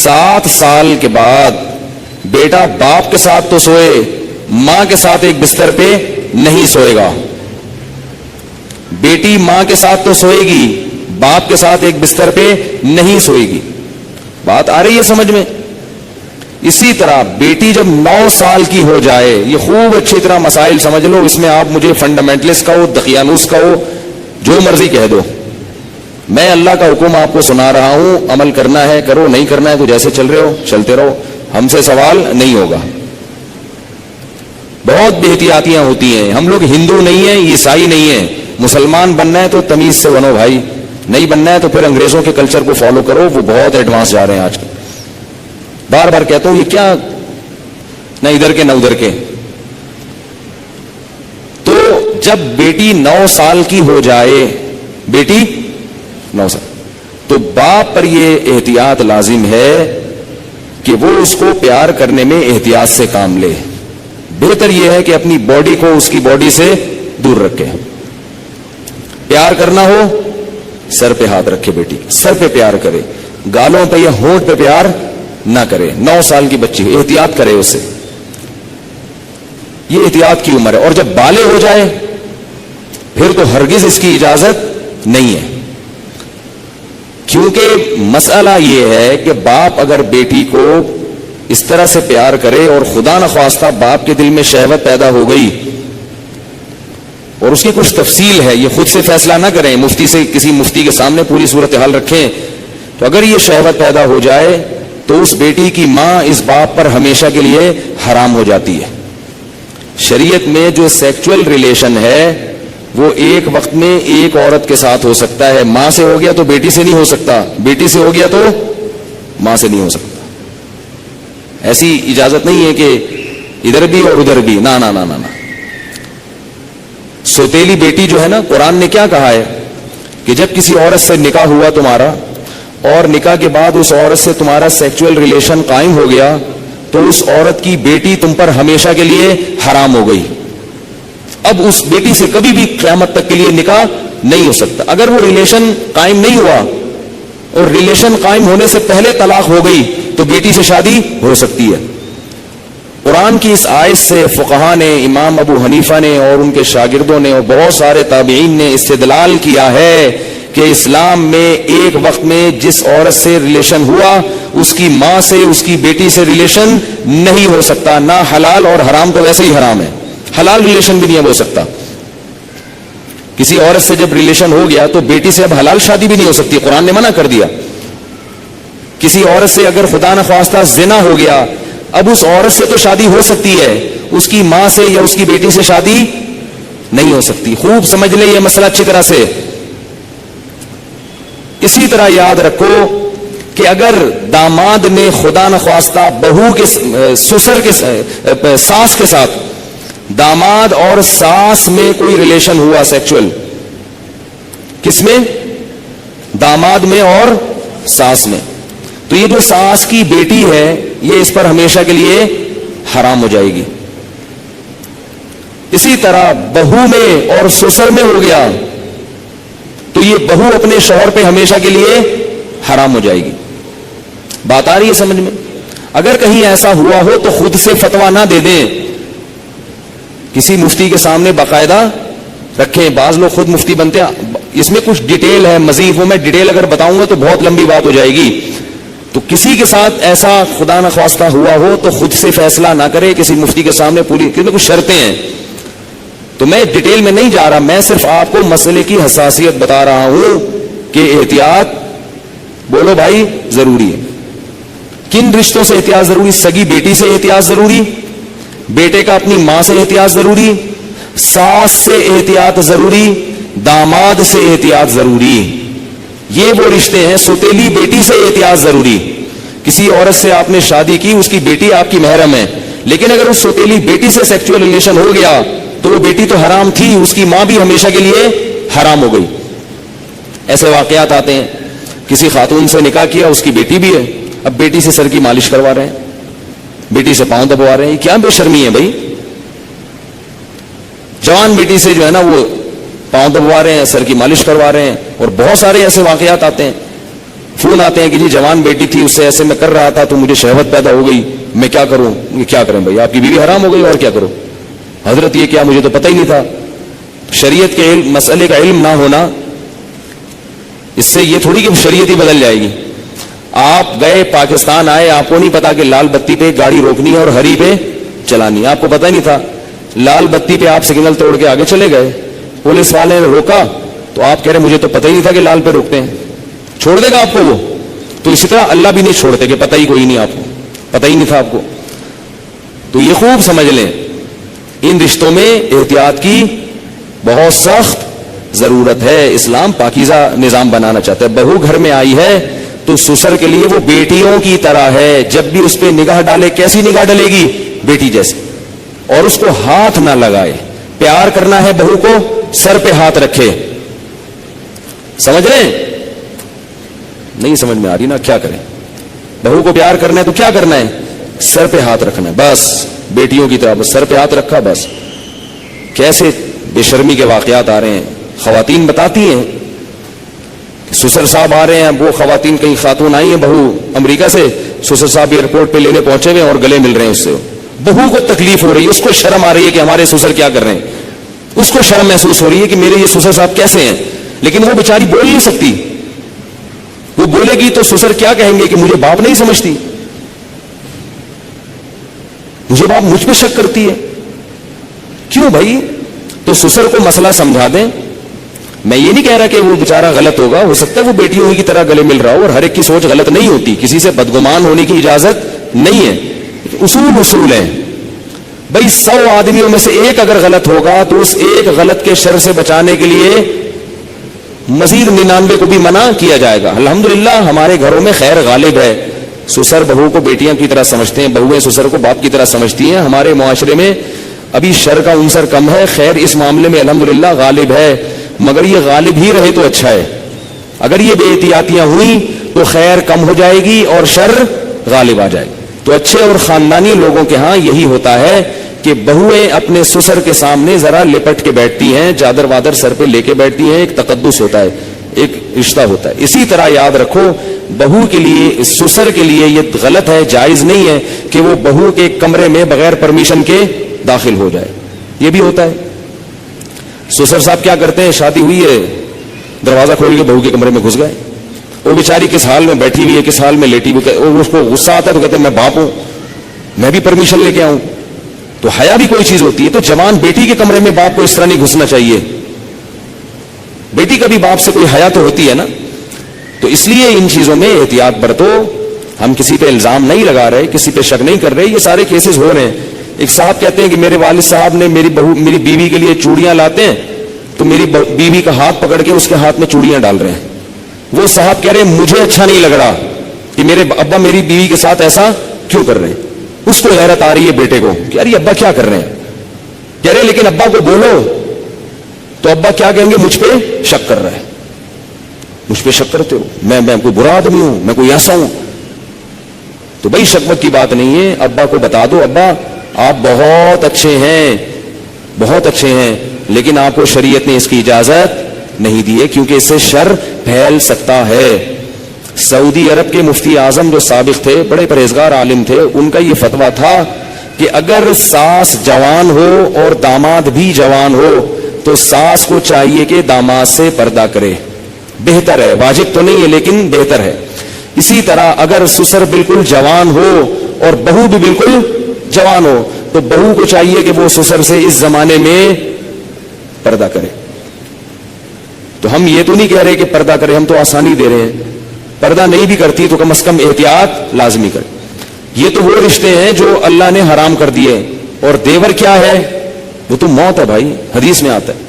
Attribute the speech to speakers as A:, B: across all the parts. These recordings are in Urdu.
A: 7 سال کے بعد بیٹا باپ کے ساتھ تو سوئے, ماں کے ساتھ ایک بستر پہ نہیں سوئے گا. بیٹی ماں کے ساتھ تو سوئے گی, باپ کے ساتھ ایک بستر پہ نہیں سوئے گی. بات آ رہی ہے سمجھ میں؟ اسی طرح بیٹی جب 9 سال کی ہو جائے, یہ خوب اچھی طرح مسائل سمجھ لو, اس میں آپ مجھے فنڈامنٹلسٹ کہو, دقیانوس کہو, جو مرضی کہہ دو, میں اللہ کا حکم آپ کو سنا رہا ہوں, عمل کرنا ہے کرو, نہیں کرنا ہے تو جیسے چل رہے ہو چلتے رہو, ہم سے سوال نہیں ہوگا. بہت بے احتیاطیاں ہوتی ہیں. ہم لوگ ہندو نہیں ہیں, عیسائی نہیں ہیں, مسلمان بننا ہے تو تمیز سے بنو بھائی, نہیں بننا ہے تو پھر انگریزوں کے کلچر کو فالو کرو, وہ بہت ایڈوانس جا رہے ہیں آج کل. بار بار کہتا ہوں یہ کیا, نہ ادھر کے نہ ادھر کے. تو جب بیٹی 9 سال کی ہو جائے, بیٹی 9 سال, تو باپ پر یہ احتیاط لازم ہے کہ وہ اس کو پیار کرنے میں احتیاط سے کام لے. بہتر یہ ہے کہ اپنی باڈی کو اس کی باڈی سے دور رکھے. پیار کرنا ہو سر پہ ہاتھ رکھے, بیٹی سر پہ پیار کرے, گالوں پہ یا ہونٹ پہ پیار نہ کرے. 9 سال کی بچی احتیاط کرے اسے, یہ احتیاط کی عمر ہے. اور جب بالغ ہو جائے پھر تو ہرگز اس کی اجازت نہیں ہے. کیونکہ مسئلہ یہ ہے کہ باپ اگر بیٹی کو اس طرح سے پیار کرے اور خدا نخواستہ باپ کے دل میں شہوت پیدا ہو گئی, اور اس کی کچھ تفصیل ہے, یہ خود سے فیصلہ نہ کریں, مفتی سے, کسی مفتی کے سامنے پوری صورتحال رکھیں, تو اگر یہ شہوت پیدا ہو جائے تو اس بیٹی کی ماں اس باپ پر ہمیشہ کے لیے حرام ہو جاتی ہے. شریعت میں جو سیکچول ریلیشن ہے وہ ایک وقت میں ایک عورت کے ساتھ ہو سکتا ہے. ماں سے ہو گیا تو بیٹی سے نہیں ہو سکتا, بیٹی سے ہو گیا تو ماں سے نہیں ہو سکتا. ایسی اجازت نہیں ہے کہ ادھر بھی اور ادھر بھی, نہ نہ نہ نہ. سوتیلی بیٹی جو ہے نا, قرآن نے کیا کہا ہے کہ جب کسی عورت سے نکاح ہوا تمہارا اور نکاح کے بعد اس عورت سے تمہارا سیکچول ریلیشن قائم ہو گیا تو اس عورت کی بیٹی تم پر ہمیشہ کے لیے حرام ہو گئی. اب اس بیٹی سے کبھی بھی قیامت تک کے لیے نکاح نہیں ہو سکتا. اگر وہ ریلیشن قائم نہیں ہوا اور ریلیشن قائم ہونے سے پہلے طلاق ہو گئی تو بیٹی سے شادی ہو سکتی ہے. قرآن کی اس آیت سے فقہا نے, امام ابو حنیفہ نے اور ان کے شاگردوں نے اور بہت سارے تابعین نے استدلال کیا ہے کہ اسلام میں ایک وقت میں جس عورت سے ریلیشن ہوا اس کی ماں سے, اس کی بیٹی سے ریلیشن نہیں ہو سکتا. نہ حلال, اور حرام تو ویسے ہی حرام ہے, حلال ریلیشن بھی نہیں ہو سکتا. کسی عورت سے جب ریلیشن ہو گیا تو بیٹی سے اب حلال شادی بھی نہیں ہو سکتی, قرآن نے منع کر دیا. کسی عورت سے اگر خدا نخواستہ زنا ہو گیا, اب اس عورت سے تو شادی ہو سکتی ہے, اس کی ماں سے یا اس کی بیٹی سے شادی نہیں ہو سکتی. خوب سمجھ لیں یہ مسئلہ اچھی طرح سے. اسی طرح یاد رکھو کہ اگر داماد نے خدا نخواستہ بہو کے سسر کے ساس کے ساتھ, داماد اور ساس میں کوئی ریلیشن ہوا سیکچول, کس میں؟ داماد میں اور ساس میں, تو یہ جو ساس کی بیٹی ہے یہ اس پر ہمیشہ کے لیے حرام ہو جائے گی. اسی طرح بہو میں اور سسر میں ہو گیا تو یہ بہو اپنے شوہر پہ ہمیشہ کے لیے حرام ہو جائے گی. بات آ رہی ہے سمجھ میں؟ اگر کہیں ایسا ہوا ہو تو خود سے فتویٰ نہ دے دیں, کسی مفتی کے سامنے باقاعدہ رکھیں. بعض لوگ خود مفتی بنتے ہیں, اس میں کچھ ڈیٹیل ہے مزید, وہ میں ڈیٹیل اگر بتاؤں گا تو بہت لمبی بات ہو جائے گی. تو کسی کے ساتھ ایسا خدا نخواستہ ہوا ہو تو خود سے فیصلہ نہ کرے, کسی مفتی کے سامنے پوری, کیونکہ کچھ شرطیں ہیں. تو میں ڈیٹیل میں نہیں جا رہا, میں صرف آپ کو مسئلے کی حساسیت بتا رہا ہوں کہ احتیاط, بولو بھائی, ضروری ہے. کن رشتوں سے احتیاط ضروری؟ سگی بیٹی سے احتیاط ضروری, بیٹے کا اپنی ماں سے احتیاط ضروری, ساس سے احتیاط ضروری, داماد سے احتیاط ضروری. یہ وہ رشتے ہیں. سوتیلی بیٹی سے احتیاط ضروری. کسی عورت سے آپ نے شادی کی, اس کی بیٹی آپ کی محرم ہے, لیکن اگر اس سوتیلی بیٹی سے سیکچول ریلیشن ہو گیا تو وہ بیٹی تو حرام تھی, اس کی ماں بھی ہمیشہ کے لیے حرام ہو گئی. ایسے واقعات آتے ہیں, کسی خاتون سے نکاح کیا, اس کی بیٹی بھی ہے, اب بیٹی سے سر کی مالش کروا رہے ہیں, بیٹی سے پاؤں دبوا رہے ہیں. کیا بے شرمی ہے بھائی؟ جوان بیٹی سے جو ہے نا وہ پاؤں دبوا رہے ہیں, سر کی مالش کروا رہے ہیں, اور بہت سارے ایسے واقعات آتے ہیں. فون آتے ہیں کہ جی جوان بیٹی تھی، اس سے ایسے میں کر رہا تھا تو مجھے شہوت پیدا ہو گئی، میں کیا کروں؟ یہ کیا کریں بھائی، آپ کی بیوی حرام ہو گئی اور کیا کرو؟ حضرت یہ کیا، مجھے تو پتہ ہی نہیں تھا۔ شریعت کے مسئلے کا علم نہ ہونا، اس سے یہ تھوڑی کہ شریعت ہی بدل جائے گی۔ آپ گئے پاکستان آئے، آپ کو نہیں پتا کہ لال بتی پہ گاڑی روکنی ہے اور ہری پہ چلانی ہے، آپ کو پتہ ہی نہیں تھا۔ لال بتی پہ آپ سگنل توڑ کے آگے چلے گئے، پولیس والے نے روکا تو آپ کہہ رہے مجھے تو پتہ ہی نہیں تھا کہ لال پہ روکتے ہیں، چھوڑ دے گا آپ کو وہ؟ تو اسی طرح اللہ بھی نہیں چھوڑتے کہ پتہ ہی کوئی نہیں، آپ کو پتہ ہی نہیں تھا آپ کو۔ تو یہ خوب سمجھ لیں، ان رشتوں میں احتیاط کی بہت سخت ضرورت ہے۔ اسلام پاکیزہ نظام بنانا چاہتا ہے۔ بہو گھر میں آئی ہے تو سسر کے لیے وہ بیٹیوں کی طرح ہے، جب بھی اس پہ نگاہ ڈالے، کیسی نگاہ ڈالے گی؟ بیٹی جیسی، اور اس کو ہاتھ نہ لگائے۔ پیار کرنا ہے بہو کو، سر پہ ہاتھ رکھے۔ سمجھ رہے ہیں؟ نہیں سمجھ میں آ رہی نا، کیا کریں؟ بہو کو پیار کرنا ہے تو کیا کرنا ہے؟ سر پہ ہاتھ رکھنا ہے، بس بیٹیوں کی طرح، بس سر پہ ہاتھ رکھا بس۔ کیسے بے شرمی کے واقعات آ رہے ہیں، خواتین بتاتی ہیں، سسر صاحب آ رہے ہیں، وہ خواتین کئی خاتون آئی ہیں بہو امریکہ سے، سسر صاحب ایئرپورٹ پہ لینے پہنچے ہوئے اور گلے مل رہے ہیں اس سے۔ بہو کو تکلیف ہو رہی ہے، اس کو شرم آ رہی ہے کہ ہمارے سسر کیا کر رہے ہیں، اس کو شرم محسوس ہو رہی ہے کہ میرے یہ سسر صاحب کیسے ہیں، لیکن وہ بیچاری بول نہیں سکتی۔ وہ بولے گی تو سسر کیا کہیں گے کہ مجھے باپ نہیں سمجھتی، مجھے باپ مجھ پہ شک کرتی ہے۔ کیوں بھائی؟ تو سسر کو مسئلہ سمجھا دیں۔ میں یہ نہیں کہہ رہا کہ وہ بیچارہ غلط ہوگا، ہو سکتا ہے وہ بیٹیوں کی طرح گلے مل رہا ہو، اور ہر ایک کی سوچ غلط نہیں ہوتی، کسی سے بدگمان ہونے کی اجازت نہیں ہے۔ اصول ہیں بھائی، 100 آدمیوں میں سے ایک اگر غلط ہوگا تو اس ایک غلط کے شر سے بچانے کے لیے مزید 99 کو بھی منع کیا جائے گا۔ الحمدللہ ہمارے گھروں میں خیر غالب ہے، سسر بہو کو بیٹیاں کی طرح سمجھتے ہیں، بہویں سسر کو باپ کی طرح سمجھتی ہیں۔ ہمارے معاشرے میں ابھی شر کا عنصر کم ہے، خیر اس معاملے میں الحمدللہ غالب ہے، مگر یہ غالب ہی رہے تو اچھا ہے۔ اگر یہ بے احتیاطیاں ہوئی تو خیر کم ہو جائے گی اور شر غالب آ جائے گا۔ تو اچھے اور خاندانی لوگوں کے ہاں یہی ہوتا ہے کہ بہویں اپنے سسر کے سامنے ذرا لپٹ کے بیٹھتی ہیں، چادر وادر سر پہ لے کے بیٹھتی ہیں، ایک تقدس ہوتا ہے، ایک رشتہ ہوتا ہے۔ اسی طرح یاد رکھو، بہو کے لیے، سسر کے لیے یہ غلط ہے، جائز نہیں ہے کہ وہ بہو کے کمرے میں بغیر پرمیشن کے داخل ہو جائے۔ یہ بھی ہوتا ہے۔ سسر صاحب کیا کرتے ہیں، شادی ہوئی ہے، دروازہ کھول کے بہو کے کمرے میں گھس گئے، وہ بیچاری کس حال میں بیٹھی ہوئی ہے، کس حال میں لیٹی ہوئی ہے، اس کو غصہ آتا ہے تو کہتے ہیں میں باپ ہوں، میں بھی پرمیشن لے کے آؤں۔ تو حیا بھی کوئی چیز ہوتی ہے۔ تو جوان بیٹی کے کمرے میں باپ کو اس طرح نہیں گھسنا چاہیے، بیٹی کا بھی باپ سے کوئی حیا تو ہوتی ہے نا۔ تو اس لیے ان چیزوں میں احتیاط برتو۔ ہم کسی پہ الزام نہیں لگا رہے، کسی پہ شک نہیں کر رہے، یہ سارے کیسز ہو رہے ہیں۔ ایک صاحب کہتے ہیں کہ میرے والد صاحب نے میری بیوی کے لیے چوڑیاں لاتے ہیں تو میری بیوی کا ہاتھ پکڑ کے اس کے ہاتھ میں چوڑیاں ڈال رہے ہیں۔ وہ صاحب کہہ رہے ہیں مجھے اچھا نہیں لگ رہا کہ میرے ابا میری بیوی کے ساتھ ایسا کیوں کر رہے ہیں۔ اس کو حیرت آ رہی ہے بیٹے کو کہ یار یہ ابا کیا کر رہے ہیں، کہہ رہے لیکن ابا کو بولو تو ابا کیا کہیں گے، مجھ پہ شک کر رہا ہے، مجھ پہ شک کرتے ہو، میں کوئی برا آدمی ہوں، میں کوئی ایسا ہوں۔ تو بھائی شک وک کی بات نہیں ہے، ابا کو بتا دو ابا آپ بہت اچھے ہیں، بہت اچھے ہیں، لیکن آپ کو شریعت نے اس کی اجازت نہیں دی ہے کیونکہ اس سے شر پھیل سکتا ہے۔ سعودی عرب کے مفتی اعظم جو سابق تھے، بڑے پرہیزگار عالم تھے، ان کا یہ فتویٰ تھا کہ اگر ساس جوان ہو اور داماد بھی جوان ہو تو ساس کو چاہیے کہ داماد سے پردہ کرے، بہتر ہے، واجب تو نہیں ہے لیکن بہتر ہے۔ اسی طرح اگر سسر بالکل جوان ہو اور بہو بھی بالکل جوان ہو تو بہو کو چاہیے کہ وہ سسر سے اس زمانے میں پردہ کرے۔ تو ہم یہ تو نہیں کہہ رہے کہ پردہ کرے، ہم تو آسانی دے رہے ہیں، پردہ نہیں بھی کرتی تو کم از کم احتیاط لازمی کرے۔ یہ تو وہ رشتے ہیں جو اللہ نے حرام کر دیے، اور دیور کیا ہے، وہ تو موت ہے بھائی، حدیث میں آتا ہے۔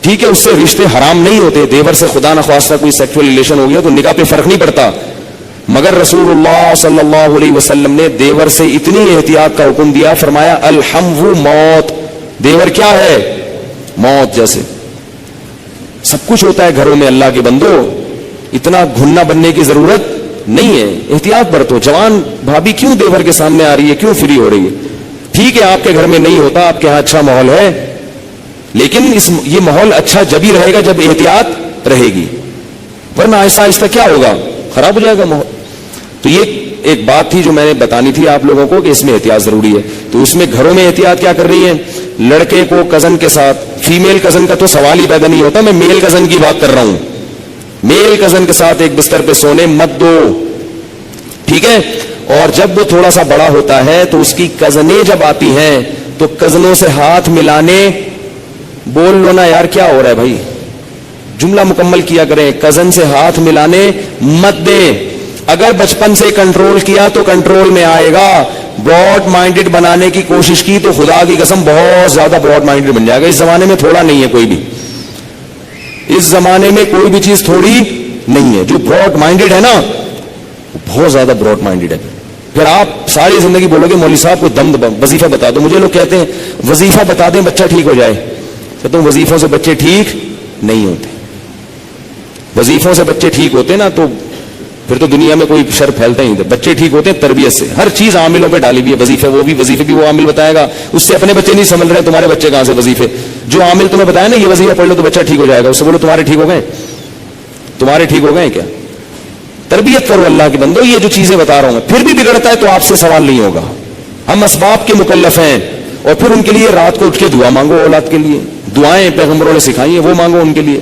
A: ٹھیک ہے اس سے رشتے حرام نہیں ہوتے، دیور سے خدا نخواستہ کوئی سیکسول ریلیشن ہو گیا تو نکاح پہ فرق نہیں پڑتا، مگر رسول اللہ صلی اللہ علیہ وسلم نے دیور سے اتنی احتیاط کا حکم دیا، فرمایا الحمو موت، دیور کیا ہے، موت جیسے۔ سب کچھ ہوتا ہے گھروں میں اللہ کے بندو، اتنا گھننا بننے کی ضرورت نہیں ہے، احتیاط برتو۔ جوان بھابھی کیوں دیور کے سامنے آ رہی ہے، کیوں فری ہو رہی ہے؟ ٹھیک ہے آپ کے گھر میں نہیں ہوتا، آپ کے ہاں اچھا ماحول ہے، لیکن یہ ماحول اچھا جب ہی رہے گا جب احتیاط رہے گی۔ ورنہ آہستہ آہستہ کیا ہوگا, خراب ہو جائے گا ماحول. تو یہ ایک بات تھی جو میں نے بتانی تھی آپ لوگوں کو کہ اس میں احتیاط ضروری ہے. تو اس میں گھروں میں احتیاط کیا کر رہی ہے, لڑکے کو کزن کے ساتھ, فیمیل کزن کا تو سوال ہی پیدا نہیں ہوتا, میں میل کزن کی بات کر رہا ہوں, میل کزن کے ساتھ ایک بستر پہ سونے مت دو, ٹھیک ہے. اور جب وہ تھوڑا سا بڑا ہوتا ہے تو اس کی کزنیں جب آتی ہیں تو کزنوں سے ہاتھ ملانے, بول لو نا یار کیا ہو رہا ہے بھائی, جملہ مکمل کیا کریں, کزن سے ہاتھ ملانے مت دیں. اگر بچپن سے کنٹرول کیا تو کنٹرول میں آئے گا. براڈ مائنڈڈ بنانے کی کوشش کی تو خدا کی قسم بہت زیادہ براڈ مائنڈڈ بن جائے گا. اس زمانے میں تھوڑا نہیں ہے کوئی بھی, اس زمانے میں کوئی بھی چیز تھوڑی نہیں ہے. جو براڈ مائنڈڈ ہے نا بہت زیادہ براڈ مائنڈڈ ہے. پھر آپ ساری زندگی بولو گے مولوی صاحب کو دم وظیفہ بتا دو. مجھے لوگ کہتے ہیں وظیفہ بتا دیں بچہ ٹھیک ہو جائے. کہتا ہوں وظیفوں سے بچے ٹھیک نہیں ہوتے. وظیفوں سے بچے ٹھیک ہوتے نا تو پھر تو دنیا میں کوئی شر پھیلتا ہی نہیں. بچے ٹھیک ہوتے ہیں تربیت سے. ہر چیز عاملوں پہ ڈالی ہوئی ہے, وظیفے وہ بھی, وظیفے بھی وہ عامل بتائے گا. اس سے اپنے بچے نہیں سمجھ رہے, تمہارے بچے کہاں سے وظیفے. جو عامل تمہیں بتایا نا یہ وظیفہ پڑھ لو تو بچہ ٹھیک ہو جائے گا, اس سے بولو تمہارے ٹھیک ہو گئے, تمہارے ٹھیک ہو گئے کیا. تربیت کرو اللہ کے بندو. یہ جو چیزیں بتا رہا ہوں پھر بھی بگڑتا ہے تو آپ سے سوال نہیں ہوگا. ہم اسباب کے مکلف ہیں, اور پھر ان کے لیے رات کو اٹھ کے دعا مانگو. اولاد کے لیے دعائیں پیغمبروں نے سکھائی ہیں, وہ مانگو ان کے لیے.